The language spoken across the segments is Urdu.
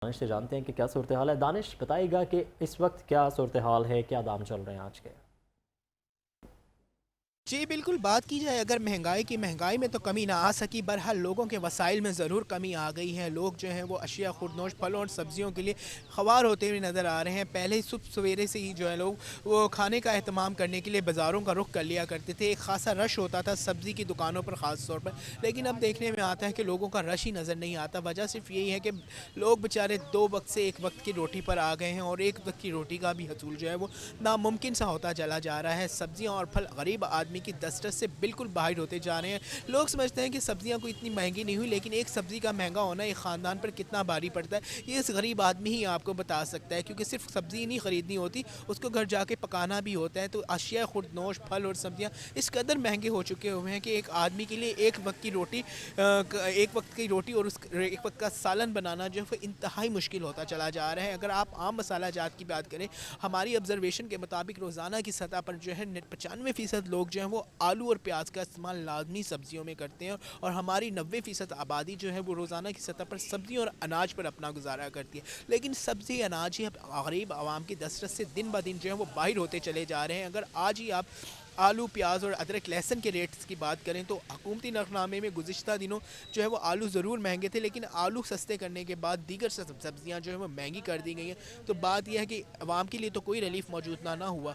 دانش سے جانتے ہیں کہ کیا صورتحال ہے۔ دانش بتائے گا کہ اس وقت کیا صورتحال ہے، کیا دام چل رہے ہیں آج کے؟ جی بالکل، بات کی جائے اگر مہنگائی میں تو کمی نہ آ سکی، بہرحال لوگوں کے وسائل میں ضرور کمی آ گئی ہے۔ لوگ جو ہیں وہ اشیاء خوردنوش پھلوں اور سبزیوں کے لیے خوار ہوتے ہوئے نظر آ رہے ہیں۔ پہلے ہی صبح سویرے سے ہی جو ہے لوگ وہ کھانے کا اہتمام کرنے کے لیے بازاروں کا رخ کر لیا کرتے تھے۔ ایک خاصا رش ہوتا تھا سبزی کی دکانوں پر خاص طور پر، لیکن اب دیکھنے میں آتا ہے کہ لوگوں کا رش ہی نظر نہیں آتا۔ وجہ صرف یہی ہے کہ لوگ بیچارے 2 وقت سے 1 وقت کی روٹی پر آ گئے ہیں، اور 1 وقت کی روٹی کا بھی حصول جو ہے وہ ناممکن سا ہوتا چلا جا رہا ہے۔ سبزیاں اور پھل غریب آدمی کی دسترس سے بالکل باہر ہوتے جا رہے ہیں۔ لوگ سمجھتے ہیں کہ سبزیاں کوئی اتنی مہنگی نہیں ہوئی، لیکن ایک سبزی کا مہنگا ہونا ایک خاندان پر کتنا بھاری پڑتا ہے یہ اس غریب آدمی ہی آپ کو بتا سکتا ہے، کیونکہ صرف سبزی نہیں خریدنی ہوتی، اس کو گھر جا کے پکانا بھی ہوتا ہے۔ تو اشیاء خوردنوش پھل اور سبزیاں اس قدر مہنگے ہو چکے ہوئے ہیں کہ ایک آدمی کے لیے ایک وقت کی روٹی اور اس ایک وقت کا سالن بنانا جو ہے انتہائی مشکل ہوتا چلا جا رہا ہے۔ اگر آپ عام مسالہ جات کی بات کریں، ہماری آبزرویشن کے مطابق روزانہ کی سطح پر جو ہے 95% لوگ جو ہیں وہ آلو اور پیاز کا استعمال لازمی سبزیوں میں کرتے ہیں، اور ہماری 90% آبادی جو ہے وہ روزانہ کی سطح پر سبزیوں اور اناج پر اپنا گزارا کرتی ہے۔ لیکن سبزی اناج ہی غریب عوام کی دسترس سے دن بہ دن جو ہے وہ باہر ہوتے چلے جا رہے ہیں۔ اگر آج ہی آپ آلو، پیاز اور ادرک لہسن کے ریٹس کی بات کریں تو حکومتی نقل میں گزشتہ دنوں جو ہے وہ آلو ضرور مہنگے تھے، لیکن آلو سستے کرنے کے بعد دیگر سبزیاں جو ہیں وہ مہنگی کر دی گئی ہیں۔ تو بات یہ ہے کہ عوام کے لیے تو کوئی ریلیف موجود نہ ہوا۔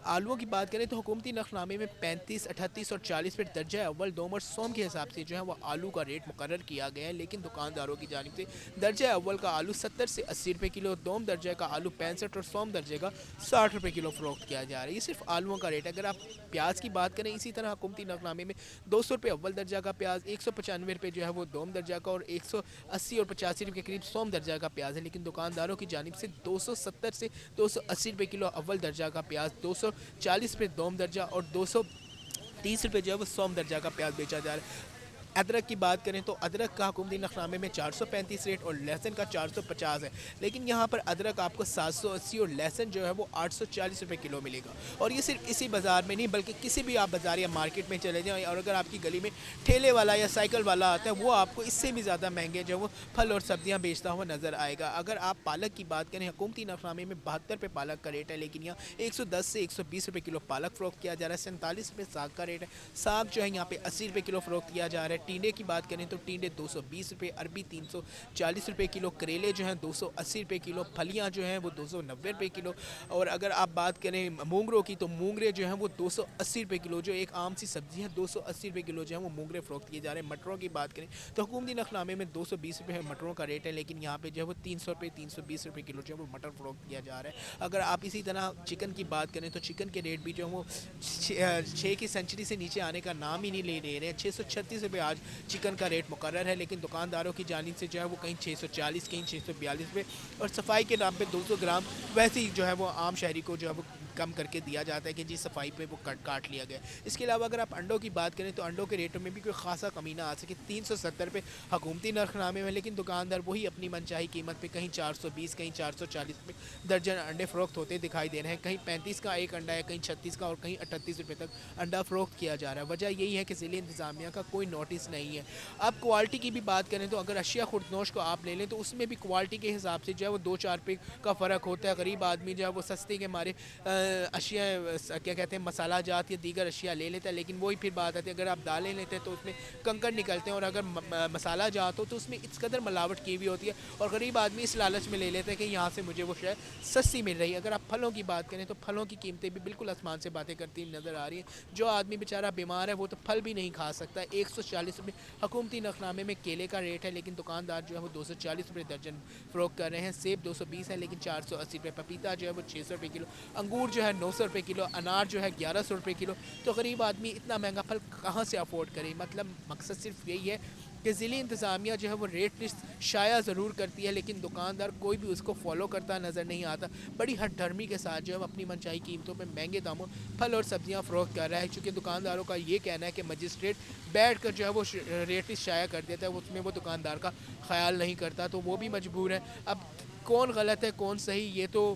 آلووں کی بات کریں تو حکومتی نقل میں 35، 38 اور 40 پر درجہ اول، دوم اور سوم کے حساب سے جو ہے وہ آلو کا ریٹ مقرر کیا گیا ہے، لیکن دکانداروں کی جانب سے درجہ اول کا آلو 70 سے 80 روپے کلو، دوم درجہ کا آلو 65 اور سوم درجے کا 60 روپے کلو فروخت کیا جا رہا ہے۔ یہ صرف آلووں کا ریٹ ہے۔ اگر آپ پیاز کی بات کریں اسی طرح حکومتی نقل میں 200 روپے اول درجہ کا پیاز، 195 روپے جو ہے وہ دوم درجہ کا، اور 180 اور 85 روپے کے قریب سوم درجہ کا پیاز ہے، لیکن دکانداروں کی جانب سے 270 سے 280 روپے کلو اول درجہ کا پیاز، 240 روپے دوم درجہ اور 230 روپے جو ہے وہ سوم درجہ کا پیاز بیچا جا رہا ہے۔ ادرک کی بات کریں تو ادرک کا حکومتی نقل میں 435 ریٹ اور لہسن کا 450 ہے، لیکن یہاں پر ادرک آپ کو 780 اور لہسن جو ہے وہ 840 روپے کلو ملے گا۔ اور یہ صرف اسی بازار میں نہیں بلکہ کسی بھی آپ بازار یا مارکیٹ میں چلے جائیں، اور اگر آپ کی گلی میں ٹھیلے والا یا سائیکل والا آتا ہے وہ آپ کو اس سے بھی زیادہ مہنگے جو وہ پھل اور سبزیاں بیچتا ہوا نظر آئے گا۔ اگر آپ پالک کی بات کریں، حکومتی نقل میں 72 روپے پالک کا ریٹ ہے، لیکن یہاں 110 سے 120 روپے کلو پالک فروخت کیا جا رہا ہے۔ 47 روپے ساگ کا ریٹ ہے، ساگ جو ہے یہاں پہ 80 روپے کلو فروخت کیا جا رہا ہے۔ ٹینڈے کی بات کریں تو ٹینڈے 220 روپے، عربی 340 روپے کلو، کریلے جو ہیں 280 روپے کلو، پھلیاں جو ہیں وہ 290 روپے کلو، اور اگر آپ بات کریں مونگروں کی تو مونگرے جو ہیں وہ 280 روپے کلو، جو ایک عام سی سبزی ہے 280 روپے کلو جو ہے وہ مونگرے فروخت کیے جا رہے ہیں۔ مٹروں کی بات کریں تو حکومتی نقل میں 220 روپے مٹروں کا ریٹ ہے، لیکن یہاں پہ جو ہے وہ 300 روپے 320 روپے کلو جو ہے وہ مٹر فروخت کیا جا رہا ہے۔ اگر آپ اسی طرح چکن کی بات کریں تو چکن کے ریٹ بھی جو ہے وہ 6 کی سینچری سے نیچے آنے کا نام ہی نہیں لے رہے ہیں۔ 636 روپے آج چکن کا ریٹ مقرر ہے، لیکن دکانداروں کی جانب سے جو ہے وہ کہیں 640، کہیں 642 روپے، اور صفائی کے نام پہ 200 گرام ویسے ہی جو ہے وہ عام شہری کو جو ہے وہ کم کر کے دیا جاتا ہے کہ جی صفائی پہ وہ کاٹ لیا گیا۔ اس کے علاوہ اگر آپ انڈوں کی بات کریں تو انڈوں کے ریٹوں میں بھی کوئی خاصا کمی نہ آ سکے۔ 370 روپے حکومتی نرخنامے میں، لیکن دکاندار وہی اپنی منچاہی قیمت پہ کہیں 420، کہیں 440 روپے درجن انڈے فروخت ہوتے دکھائی دے رہے ہیں۔ کہیں 35 کا ایک انڈا ہے، کہیں 36 کا، اور کہیں 38 روپے تک انڈا فروخت کیا جا رہا ہے۔ وجہ یہی ہے کہ ضلع انتظامیہ کا کوئی نوٹس نہیں ہے۔ اب کوالٹی کی بھی بات کریں تو اگر اشیاء خوردنوش کو آپ لے لیں تو اس میں بھی کوالٹی کے حساب سے جو ہے وہ 2-4 روپے کا فرق ہوتا ہے۔ غریب آدمی جو ہے وہ سستے کے مارے اشیاء کیا کہتے ہیں مسالہ جات یا دیگر اشیاء لے لیتا ہے، لیکن وہی پھر بات آتی ہے اگر آپ دالیں لیتے ہیں تو اس میں کنکر نکلتے ہیں، اور اگر مسالہ جات ہو تو اس میں اس قدر ملاوٹ کی ہوئی ہوتی ہے، اور غریب آدمی اس لالچ میں لے لیتا ہے کہ یہاں سے مجھے وہ شے سستی مل رہی ہے۔ اگر آپ پھلوں کی بات کریں تو پھلوں کی قیمتیں بھی بالکل آسمان سے باتیں کرتی نظر آ رہی ہیں۔ جو آدمی بیچارہ بیمار ہے وہ تو پھل بھی نہیں کھا سکتا۔ 140 روپے حکومتی نقل میں کیلے کا ریٹ ہے، لیکن دکاندار جو ہے وہ 240 روپے درجن فروخت کر رہے ہیں۔ سیب 220 ہے، لیکن 480 روپے، پپیتا جو ہے وہ 600 روپے کلو، انگور جو ہے 900 روپے کلو، انار جو ہے 1100 روپے کلو۔ تو غریب آدمی اتنا مہنگا پھل کہاں سے افورڈ کرے؟ مطلب مقصد صرف یہی ہے کہ ضلعی انتظامیہ جو ہے وہ ریٹ لسٹ شائع ضرور کرتی ہے، لیکن دکاندار کوئی بھی اس کو فالو کرتا نظر نہیں آتا۔ بڑی ہٹ دھرمی کے ساتھ جو ہے وہ اپنی منچائی قیمتوں پہ مہنگے داموں پھل اور سبزیاں فروخت کر رہا ہے، چونکہ دکانداروں کا یہ کہنا ہے کہ مجسٹریٹ بیٹھ کر جو ہے وہ ریٹ لسٹ شائع کر دیتا ہے، اس میں وہ دکاندار کا خیال نہیں کرتا، تو وہ بھی مجبور ہے۔ اب کون غلط ہے کون صحیح یہ تو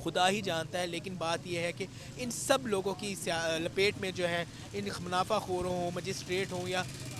خدا ہی جانتا ہے، لیکن بات یہ ہے کہ ان سب لوگوں کی لپیٹ میں جو ہے ان منافع خوروں ہوں، مجسٹریٹ ہوں یا